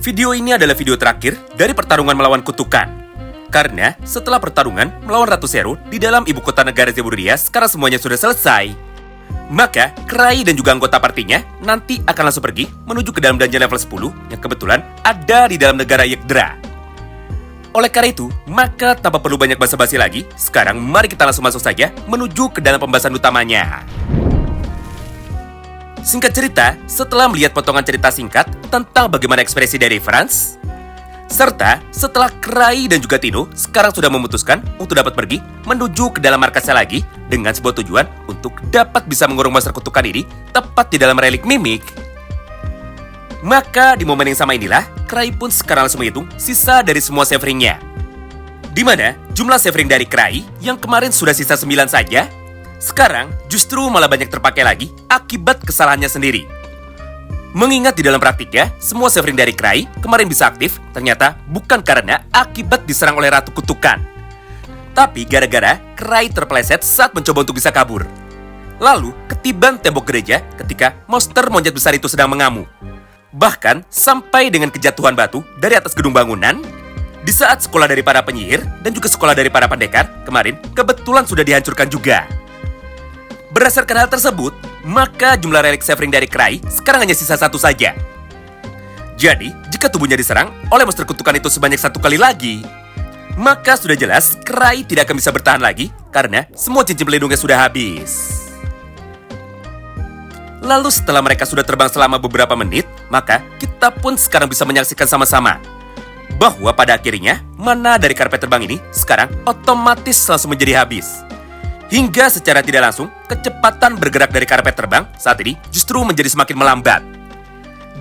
Video ini adalah video terakhir dari pertarungan melawan kutukan. Karena setelah pertarungan melawan Ratu Zero di dalam ibu kota negara Zeburia sekarang semuanya sudah selesai. Maka Cry dan juga anggota partinya nanti akan langsung pergi menuju ke dalam dungeon level 10 yang kebetulan ada di dalam negara Yggdra. Oleh karena itu, maka tanpa perlu banyak basa-basi lagi, sekarang mari kita langsung masuk saja menuju ke dalam pembahasan utamanya. Singkat cerita, setelah melihat potongan cerita singkat tentang bagaimana ekspresi dari Franz, serta setelah Cry dan juga Tino sekarang sudah memutuskan untuk dapat pergi menuju ke dalam markasnya lagi dengan sebuah tujuan untuk dapat bisa mengurung monster kutukan ini tepat di dalam relik mimik. Maka di momen yang sama inilah, Cry pun sekarang langsung menghitung sisa dari semua save ring-nya. Di mana jumlah save ring dari Cry yang kemarin sudah sisa 9 saja, sekarang justru malah banyak terpakai lagi akibat kesalahannya sendiri. Mengingat di dalam praktiknya, semua save ring dari Cry kemarin bisa aktif, ternyata bukan karena akibat diserang oleh Ratu Kutukan. Tapi gara-gara Cry terpeleset saat mencoba untuk bisa kabur. Lalu ketiban tembok gereja ketika monster monyet besar itu sedang mengamuk. Bahkan sampai dengan kejatuhan batu dari atas gedung bangunan, di saat sekolah dari para penyihir dan juga sekolah dari para pendekar kemarin kebetulan sudah dihancurkan juga. Berdasarkan hal tersebut, maka jumlah relik save ring dari Cry sekarang hanya sisa 1 saja. Jadi, jika tubuhnya diserang oleh monster kutukan itu sebanyak 1 kali lagi, maka sudah jelas Cry tidak akan bisa bertahan lagi karena semua cincin pelindungnya sudah habis. Lalu setelah mereka sudah terbang selama beberapa menit, maka kita pun sekarang bisa menyaksikan sama-sama bahwa pada akhirnya mana dari karpet terbang ini sekarang otomatis langsung menjadi habis. Hingga secara tidak langsung, kecepatan bergerak dari karpet terbang saat ini justru menjadi semakin melambat.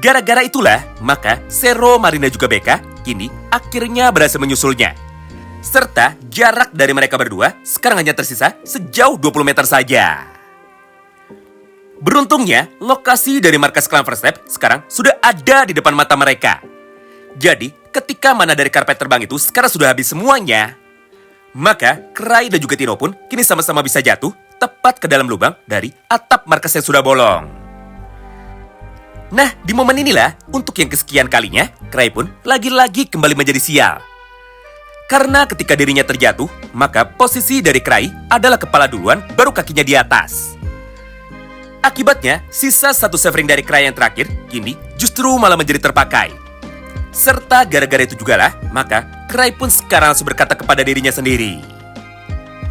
Gara-gara itulah, maka Zero, Marina juga Becca kini akhirnya berhasil menyusulnya. Serta jarak dari mereka berdua sekarang hanya tersisa sejauh 20 meter saja. Beruntungnya, lokasi dari markas klan Verstep sekarang sudah ada di depan mata mereka. Jadi, ketika mana dari karpet terbang itu sekarang sudah habis semuanya, maka Cry dan juga Tino pun kini sama-sama bisa jatuh tepat ke dalam lubang dari atap markas yang sudah bolong. Nah, di momen inilah, untuk yang kesekian kalinya, Cry pun lagi-lagi kembali menjadi sial. Karena ketika dirinya terjatuh, maka posisi dari Cry adalah kepala duluan, baru kakinya di atas. Akibatnya, sisa 1 save ring dari Cry yang terakhir kini justru malah menjadi terpakai. Serta gara-gara itu jugalah, maka Cry pun sekarang langsung berkata kepada dirinya sendiri,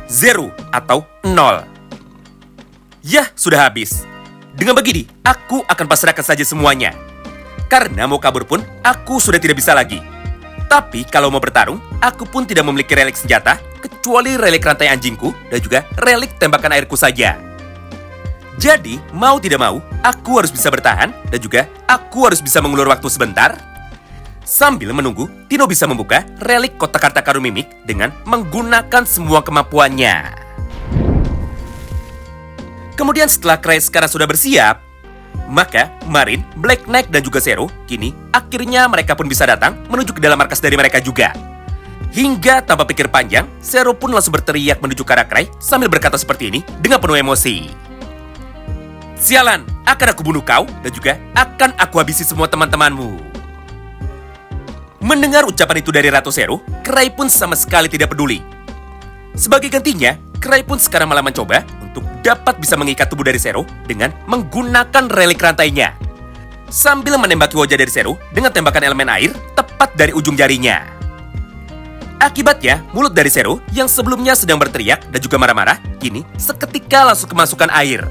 0 atau 0. Yah, sudah habis. Dengan begini, aku akan pasrahkan saja semuanya. Karena mau kabur pun, aku sudah tidak bisa lagi. Tapi kalau mau bertarung, aku pun tidak memiliki relik senjata, kecuali relik rantai anjingku dan juga relik tembakan airku saja. Jadi, mau tidak mau, aku harus bisa bertahan dan juga aku harus bisa mengulur waktu sebentar sambil menunggu Tino bisa membuka relik kotak harta karun mimik dengan menggunakan semua kemampuannya. Kemudian setelah Cry sekarang sudah bersiap, maka Marin, Black Knight dan juga Zero kini akhirnya mereka pun bisa datang menuju ke dalam markas dari mereka juga. Hingga tanpa pikir panjang, Zero pun langsung berteriak menuju ke arah Cry sambil berkata seperti ini dengan penuh emosi. Sialan, akan aku bunuh kau dan juga akan aku habisi semua teman-temanmu. Mendengar ucapan itu dari Ratu Zero, Cry pun sama sekali tidak peduli. Sebagai gantinya, Cry pun sekarang malah mencoba untuk dapat bisa mengikat tubuh dari Zero dengan menggunakan relik rantainya. Sambil menembaki wajah dari Zero dengan tembakan elemen air tepat dari ujung jarinya. Akibatnya, mulut dari Zero yang sebelumnya sedang berteriak dan juga marah-marah, kini seketika langsung kemasukan air.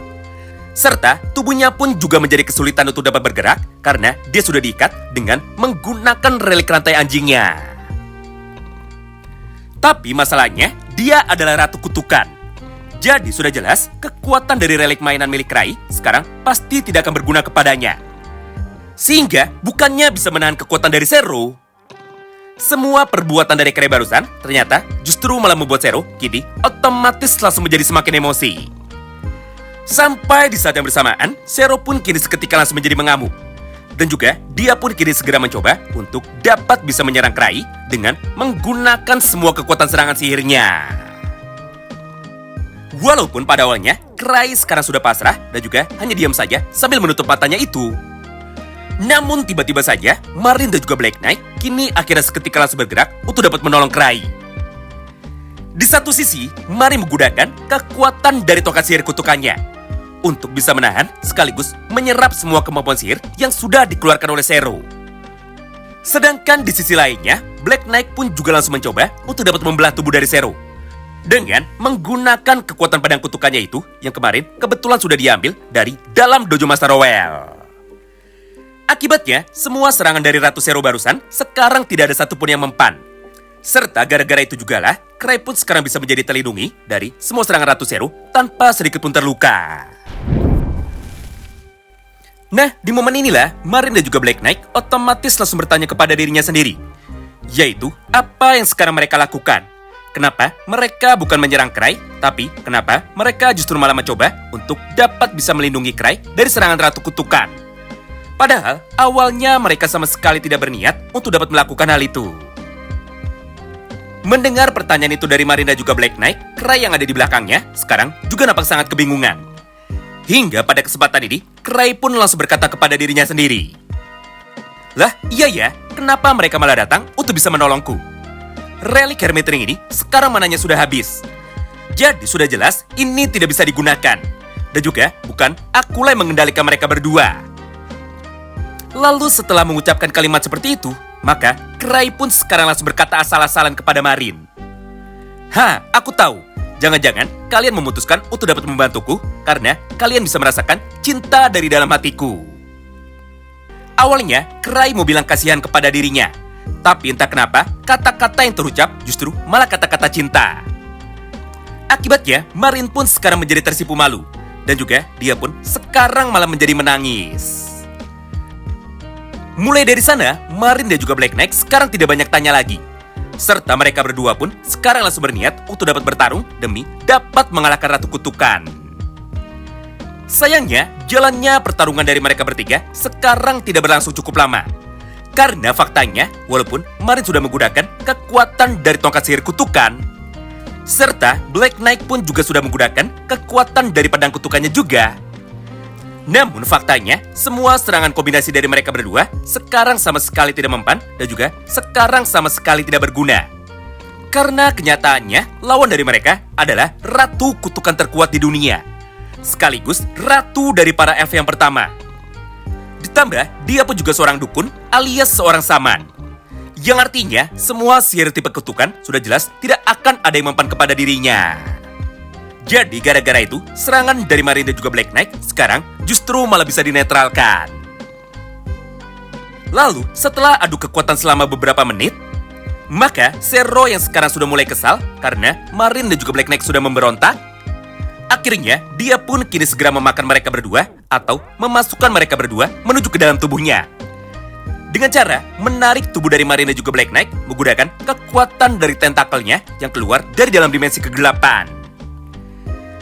Serta tubuhnya pun juga menjadi kesulitan untuk dapat bergerak karena dia sudah diikat dengan menggunakan relik rantai anjingnya. Tapi masalahnya, dia adalah Ratu Kutukan. Jadi sudah jelas, kekuatan dari relik mainan milik Cry sekarang pasti tidak akan berguna kepadanya. Sehingga bukannya bisa menahan kekuatan dari Zero, semua perbuatan dari Cry barusan ternyata justru malah membuat Zero kini otomatis langsung menjadi semakin emosi. Sampai di saat yang bersamaan, Zero pun kini seketika langsung menjadi mengamuk. Dan juga, dia pun kini segera mencoba untuk dapat bisa menyerang Cry dengan menggunakan semua kekuatan serangan sihirnya. Walaupun pada awalnya, Cry sekarang sudah pasrah dan juga hanya diam saja sambil menutup matanya itu. Namun tiba-tiba saja, Marine dan juga Black Knight kini akhirnya seketika langsung bergerak untuk dapat menolong Cry. Di satu sisi, Marine menggunakan kekuatan dari tongkat sihir kutukannya untuk bisa menahan sekaligus menyerap semua kemampuan sihir yang sudah dikeluarkan oleh Zero. Sedangkan di sisi lainnya, Black Knight pun juga langsung mencoba untuk dapat membelah tubuh dari Zero dengan menggunakan kekuatan pedang kutukannya itu yang kemarin kebetulan sudah diambil dari dalam dojo Master Royal. Akibatnya, semua serangan dari Ratu Zero barusan sekarang tidak ada satupun yang mempan. Serta gara-gara itu jugalah, Cry pun sekarang bisa menjadi terlindungi dari semua serangan Ratu Zero tanpa sedikit pun terluka. Nah, di momen inilah, Marine dan juga Black Knight otomatis langsung bertanya kepada dirinya sendiri. Yaitu, apa yang sekarang mereka lakukan? Kenapa mereka bukan menyerang Cry, tapi kenapa mereka justru malah mencoba untuk dapat bisa melindungi Cry dari serangan Ratu Kutukan? Padahal, awalnya mereka sama sekali tidak berniat untuk dapat melakukan hal itu. Mendengar pertanyaan itu dari Marine dan juga Black Knight, Cry yang ada di belakangnya sekarang juga nampak sangat kebingungan. Hingga pada kesempatan ini, Cry pun langsung berkata kepada dirinya sendiri. Lah, iya ya, kenapa mereka malah datang untuk bisa menolongku? Relik Hermit Ring ini sekarang mananya sudah habis. Jadi sudah jelas ini tidak bisa digunakan. Dan juga bukan akulah yang mengendalikan mereka berdua. Lalu setelah mengucapkan kalimat seperti itu, maka Cry pun sekarang langsung berkata asal-asalan kepada Marine. Aku tahu. Jangan-jangan kalian memutuskan untuk dapat membantuku karena kalian bisa merasakan cinta dari dalam hatiku. Awalnya, Cry mau bilang kasihan kepada dirinya. Tapi entah kenapa, kata-kata yang terucap justru malah kata-kata cinta. Akibatnya, Marine pun sekarang menjadi tersipu malu. Dan juga dia pun sekarang malah menjadi menangis. Mulai dari sana, Marine dan juga Black Knight sekarang tidak banyak tanya lagi. Serta mereka berdua pun sekarang langsung berniat untuk dapat bertarung demi dapat mengalahkan Ratu Kutukan. Sayangnya, jalannya pertarungan dari mereka bertiga sekarang tidak berlangsung cukup lama. Karena faktanya, walaupun Marine sudah menggunakan kekuatan dari tongkat sihir kutukan, serta Black Knight pun juga sudah menggunakan kekuatan dari pedang kutukannya juga. Namun faktanya, semua serangan kombinasi dari mereka berdua sekarang sama sekali tidak mempan dan juga sekarang sama sekali tidak berguna. Karena kenyataannya, lawan dari mereka adalah Ratu Kutukan terkuat di dunia. Sekaligus Ratu dari para elf yang pertama. Ditambah, dia pun juga seorang dukun alias seorang saman. Yang artinya, semua sihir tipe kutukan sudah jelas tidak akan ada yang mempan kepada dirinya. Jadi gara-gara itu, serangan dari Marine dan juga Black Knight sekarang justru malah bisa dinetralkan. Lalu, setelah adu kekuatan selama beberapa menit, maka Zero yang sekarang sudah mulai kesal karena Marine dan juga Black Knight sudah memberontak. Akhirnya, dia pun kini segera memakan mereka berdua atau memasukkan mereka berdua menuju ke dalam tubuhnya. Dengan cara menarik tubuh dari Marine dan juga Black Knight menggunakan kekuatan dari tentakelnya yang keluar dari dalam dimensi kegelapan.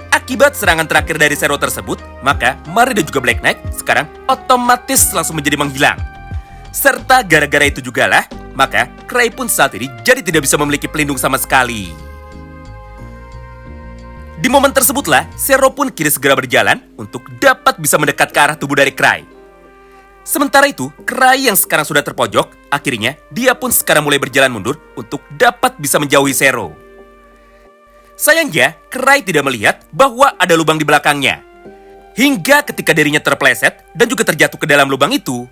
Akibat serangan terakhir dari Zero tersebut, maka Marine dan juga Black Knight sekarang otomatis langsung menjadi menghilang. Serta gara-gara itu jugalah, maka Cry pun saat ini jadi tidak bisa memiliki pelindung sama sekali. Di momen tersebutlah, Zero pun kini segera berjalan untuk dapat bisa mendekat ke arah tubuh dari Cry. Sementara itu, Cry yang sekarang sudah terpojok, akhirnya dia pun sekarang mulai berjalan mundur untuk dapat bisa menjauhi Zero. Sayangnya, Cry tidak melihat bahwa ada lubang di belakangnya. Hingga ketika dirinya terpleset dan juga terjatuh ke dalam lubang itu,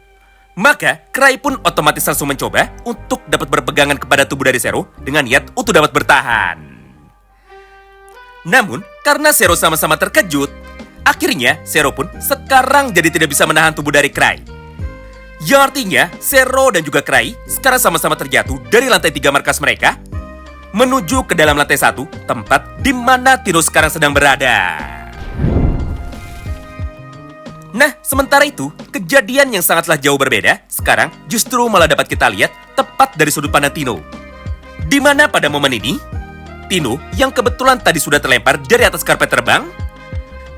maka Cry pun otomatis langsung mencoba untuk dapat berpegangan kepada tubuh dari Zero dengan niat untuk dapat bertahan. Namun, karena Zero sama-sama terkejut, akhirnya Zero pun sekarang jadi tidak bisa menahan tubuh dari Cry. Yang artinya, Zero dan juga Cry sekarang sama-sama terjatuh dari lantai 3 markas mereka menuju ke dalam lantai 1, tempat di mana Tino sekarang sedang berada. Nah, sementara itu, kejadian yang sangatlah jauh berbeda sekarang justru malah dapat kita lihat tepat dari sudut pandang Tino. Di mana pada momen ini, Tino yang kebetulan tadi sudah terlempar dari atas karpet terbang,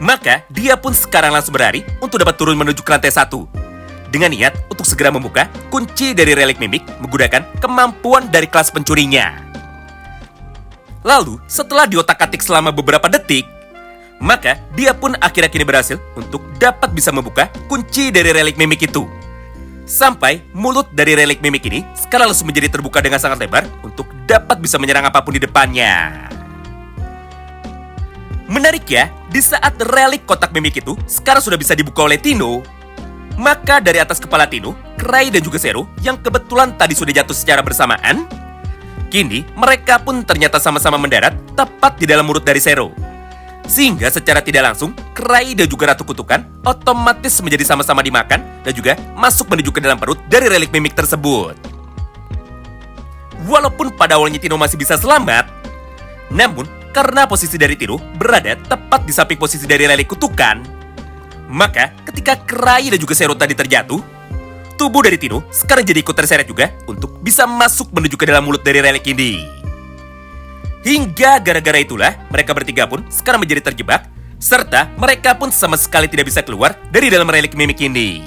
maka dia pun sekarang langsung berlari untuk dapat turun menuju ke lantai 1. Dengan niat untuk segera membuka kunci dari relik mimik menggunakan kemampuan dari kelas pencurinya. Lalu, setelah diotak-atik selama beberapa detik, maka dia pun akhirnya kini berhasil untuk dapat bisa membuka kunci dari relik mimik itu. Sampai mulut dari relik mimik ini sekarang langsung menjadi terbuka dengan sangat lebar untuk dapat bisa menyerang apapun di depannya. Menarik ya, di saat relik kotak mimik itu sekarang sudah bisa dibuka oleh Tino, maka dari atas kepala Tino, Cry dan juga Zero yang kebetulan tadi sudah jatuh secara bersamaan, kini mereka pun ternyata sama-sama mendarat tepat di dalam mulut dari Zero. Sehingga secara tidak langsung, Cry dan juga Ratu Kutukan otomatis menjadi sama-sama dimakan dan juga masuk menuju ke dalam perut dari relik mimik tersebut. Walaupun pada awalnya Tino masih bisa selamat, namun karena posisi dari Tino berada tepat di samping posisi dari relik kutukan, maka ketika Cry dan juga Zero tadi terjatuh, tubuh dari Tino sekarang jadi ikut terseret juga untuk bisa masuk menuju ke dalam mulut dari relik ini. Hingga gara-gara itulah mereka bertiga pun sekarang menjadi terjebak, serta mereka pun sama sekali tidak bisa keluar dari dalam relik mimik ini.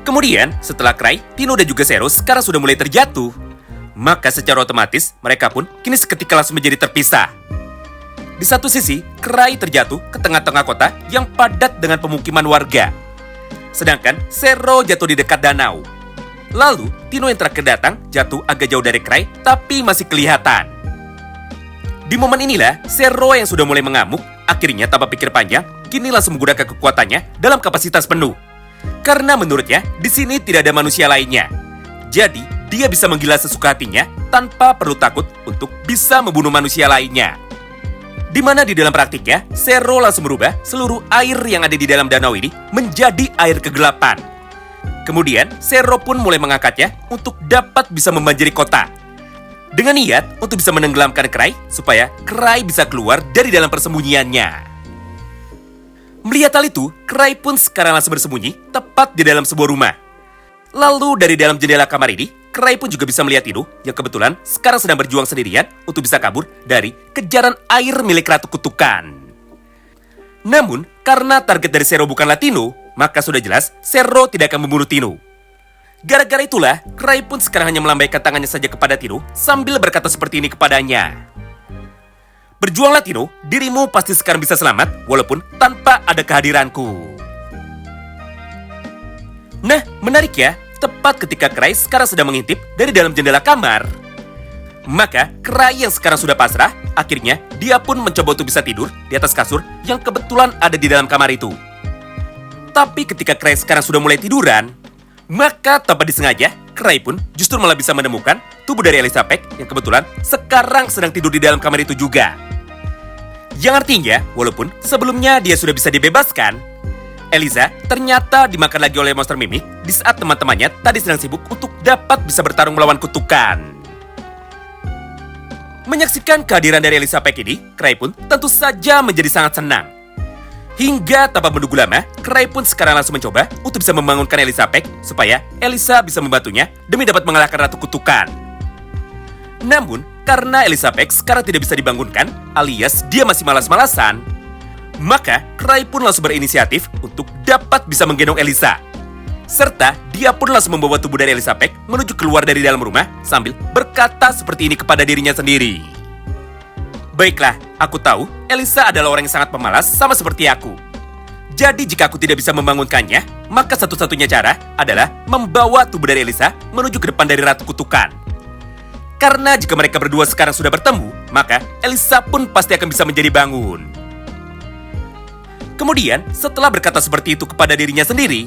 Kemudian setelah Cry, Tino dan juga Zero sekarang sudah mulai terjatuh, maka secara otomatis mereka pun kini seketika langsung menjadi terpisah. Di satu sisi, Cry terjatuh ke tengah-tengah kota yang padat dengan pemukiman warga, sedangkan Zero jatuh di dekat danau. Lalu, Tino yang terakhir datang jatuh agak jauh dari Cry, tapi masih kelihatan. Di momen inilah, Zero yang sudah mulai mengamuk, akhirnya tanpa pikir panjang, kini langsung menggunakan kekuatannya dalam kapasitas penuh. Karena menurutnya, di sini tidak ada manusia lainnya. Jadi, dia bisa menggila sesuka hatinya tanpa perlu takut untuk bisa membunuh manusia lainnya. Di mana di dalam praktiknya, Zero langsung merubah seluruh air yang ada di dalam danau ini menjadi air kegelapan. Kemudian, Zero pun mulai mengangkatnya untuk dapat bisa membanjiri kota. Dengan niat untuk bisa menenggelamkan Cry, supaya Cry bisa keluar dari dalam persembunyiannya. Melihat hal itu, Cry pun sekarang langsung bersembunyi tepat di dalam sebuah rumah. Lalu dari dalam jendela kamar ini, Cry pun juga bisa melihat Tino yang kebetulan sekarang sedang berjuang sendirian untuk bisa kabur dari kejaran air milik Ratu Kutukan. Namun, karena target dari Zero bukanlah Tino, maka sudah jelas Zero tidak akan membunuh Tino. Gara-gara itulah, Cry pun sekarang hanya melambaikan tangannya saja kepada Tino sambil berkata seperti ini kepadanya. Berjuanglah Tino, dirimu pasti sekarang bisa selamat walaupun tanpa ada kehadiranku. Nah, menarik ya, tepat ketika Cry sekarang sedang mengintip dari dalam jendela kamar, maka Cry yang sekarang sudah pasrah, akhirnya dia pun mencoba untuk bisa tidur di atas kasur yang kebetulan ada di dalam kamar itu. Tapi ketika Cry sekarang sudah mulai tiduran, maka tanpa disengaja, Cry pun justru malah bisa menemukan tubuh dari Elizabeth yang kebetulan sekarang sedang tidur di dalam kamar itu juga. Yang artinya, walaupun sebelumnya dia sudah bisa dibebaskan, Eliza ternyata dimakan lagi oleh monster mimik di saat teman-temannya tadi sedang sibuk untuk dapat bisa bertarung melawan kutukan. Menyaksikan kehadiran dari Elizabeth ini, Cry pun tentu saja menjadi sangat senang. Hingga tanpa menunggu lama, Cry pun sekarang langsung mencoba untuk bisa membangunkan Elizabeth supaya Elisa bisa membantunya demi dapat mengalahkan Ratu Kutukan. Namun, karena Elizabeth sekarang tidak bisa dibangunkan, alias dia masih malas-malasan, maka Cry pun langsung berinisiatif untuk dapat bisa menggendong Elisa. Serta dia pun langsung membawa tubuh dari Elizabeth menuju keluar dari dalam rumah sambil berkata seperti ini kepada dirinya sendiri. Baiklah, aku tahu Elisa adalah orang yang sangat pemalas sama seperti aku. Jadi jika aku tidak bisa membangunkannya, maka satu-satunya cara adalah membawa tubuh dari Elisa menuju ke depan dari Ratu Kutukan. Karena jika mereka berdua sekarang sudah bertemu, maka Elisa pun pasti akan bisa menjadi bangun. Kemudian, setelah berkata seperti itu kepada dirinya sendiri,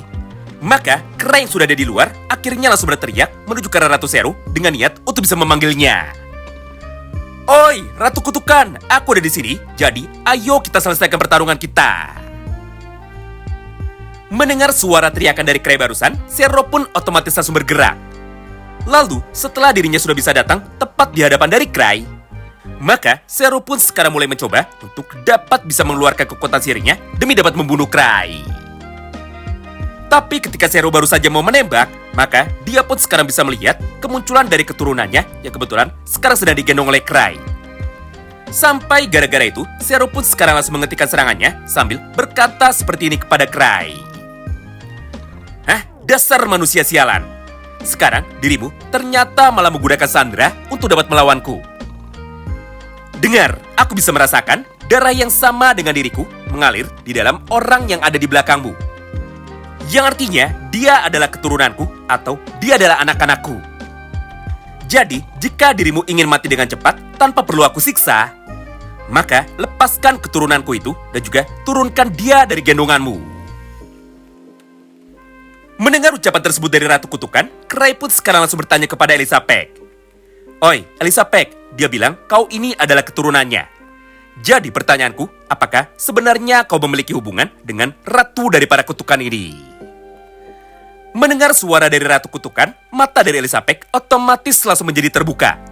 maka Cry yang sudah ada di luar akhirnya langsung berteriak menuju ke arah Ratu Zero dengan niat untuk bisa memanggilnya. Oi, Ratu Kutukan, aku ada di sini, jadi ayo kita selesaikan pertarungan kita. Mendengar suara teriakan dari Cry barusan, Zero pun otomatis langsung bergerak. Lalu, setelah dirinya sudah bisa datang tepat di hadapan dari Cry, maka Zero pun sekarang mulai mencoba untuk dapat bisa mengeluarkan kekuatan sihirnya demi dapat membunuh Cry. Tapi ketika Zero baru saja mau menembak, maka dia pun sekarang bisa melihat kemunculan dari keturunannya yang kebetulan sekarang sedang digendong oleh Cry. Sampai gara-gara itu, Zero pun sekarang langsung menghentikan serangannya sambil berkata seperti ini kepada Cry. Hah? Dasar manusia sialan. Sekarang dirimu ternyata malah menggunakan Sandra untuk dapat melawanku. Dengar, aku bisa merasakan darah yang sama dengan diriku mengalir di dalam orang yang ada di belakangmu. Yang artinya dia adalah keturunanku atau dia adalah anak-anakku. Jadi, jika dirimu ingin mati dengan cepat tanpa perlu aku siksa, maka lepaskan keturunanku itu dan juga turunkan dia dari gendonganmu. Mendengar ucapan tersebut dari Ratu Kutukan, Krai pun sekarang langsung bertanya kepada Elizabeth. Oi, Elizabeth, dia bilang kau ini adalah keturunannya. Jadi pertanyaanku, apakah sebenarnya kau memiliki hubungan dengan Ratu dari para kutukan ini? Mendengar suara dari Ratu Kutukan, mata dari Elizabeth otomatis langsung menjadi terbuka.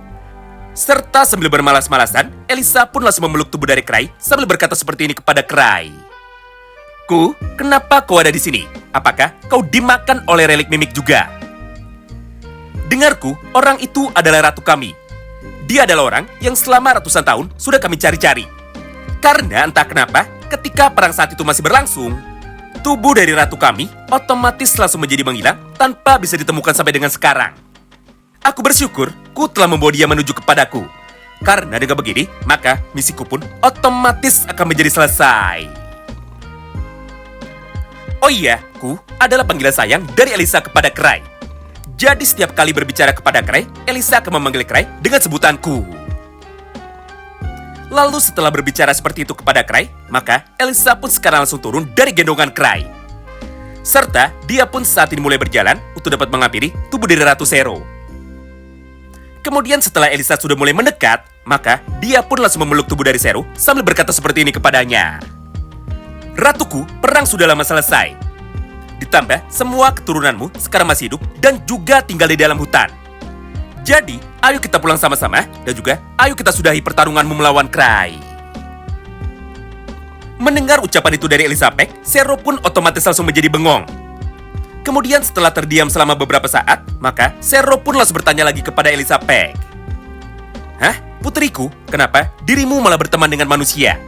Serta sambil bermalas-malasan, Elisa pun langsung memeluk tubuh dari Krai sambil berkata seperti ini kepada Krai. Ku, kenapa kau ada di sini? Apakah kau dimakan oleh relik mimik juga? Dengarku, orang itu adalah ratu kami. Dia adalah orang yang selama ratusan tahun sudah kami cari-cari. Karena entah kenapa, ketika perang saat itu masih berlangsung, tubuh dari ratu kami otomatis langsung menjadi menghilang tanpa bisa ditemukan sampai dengan sekarang. Aku bersyukur ku telah membawa dia menuju kepadaku. Karena dengan begini, maka misiku pun otomatis akan menjadi selesai. Oh iya, ku adalah panggilan sayang dari Elisa kepada Krai. Jadi setiap kali berbicara kepada Krai, Elisa akan memanggil Krai dengan sebutanku. Lalu setelah berbicara seperti itu kepada Krai, maka Elisa pun sekarang langsung turun dari gendongan Krai. Serta dia pun saat ini mulai berjalan untuk dapat menghampiri tubuh dari Ratu Zero. Kemudian setelah Elisa sudah mulai mendekat, maka dia pun langsung memeluk tubuh dari Zero sambil berkata seperti ini kepadanya. Ratuku, perang sudah lama selesai. Ditambah semua keturunanmu sekarang masih hidup dan juga tinggal di dalam hutan. Jadi, ayo kita pulang sama-sama dan juga ayo kita sudahi pertarunganmu melawan Krai. Mendengar ucapan itu dari Elizabeth, Zero pun otomatis langsung menjadi bengong. Kemudian setelah terdiam selama beberapa saat, maka Zero pun langsung bertanya lagi kepada Elizabeth. Hah, putriku, kenapa dirimu malah berteman dengan manusia?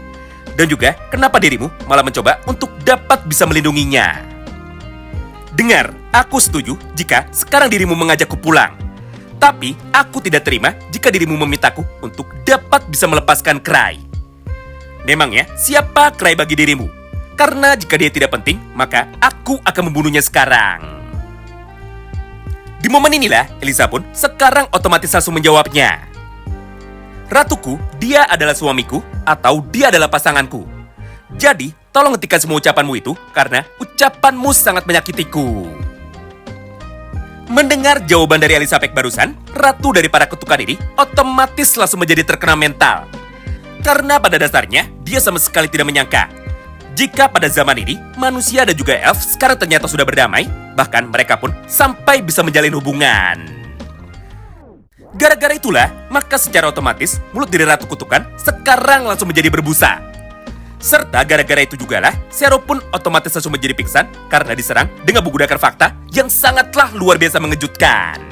Dan juga, kenapa dirimu malah mencoba untuk dapat bisa melindunginya? Dengar, aku setuju jika sekarang dirimu mengajakku pulang. Tapi, aku tidak terima jika dirimu memintaku untuk dapat bisa melepaskan Krai. Memangnya, siapa Krai bagi dirimu? Karena jika dia tidak penting, maka aku akan membunuhnya sekarang. Di momen inilah, Elisa pun sekarang otomatis langsung menjawabnya. Ratuku, dia adalah suamiku atau dia adalah pasanganku. Jadi, tolong hentikan semua ucapanmu itu karena ucapanmu sangat menyakitiku. Mendengar jawaban dari Elizabeth barusan, ratu dari para kutukan ini otomatis langsung menjadi terkena mental. Karena pada dasarnya, dia sama sekali tidak menyangka jika pada zaman ini, manusia dan juga elf sekarang ternyata sudah berdamai, bahkan mereka pun sampai bisa menjalin hubungan. Gara-gara itulah, maka secara otomatis mulut dari Ratu Kutukan sekarang langsung menjadi berbusa. Serta gara-gara itu jugalah, Zero pun otomatis langsung menjadi pingsan karena diserang dengan menggunakan fakta yang sangatlah luar biasa mengejutkan.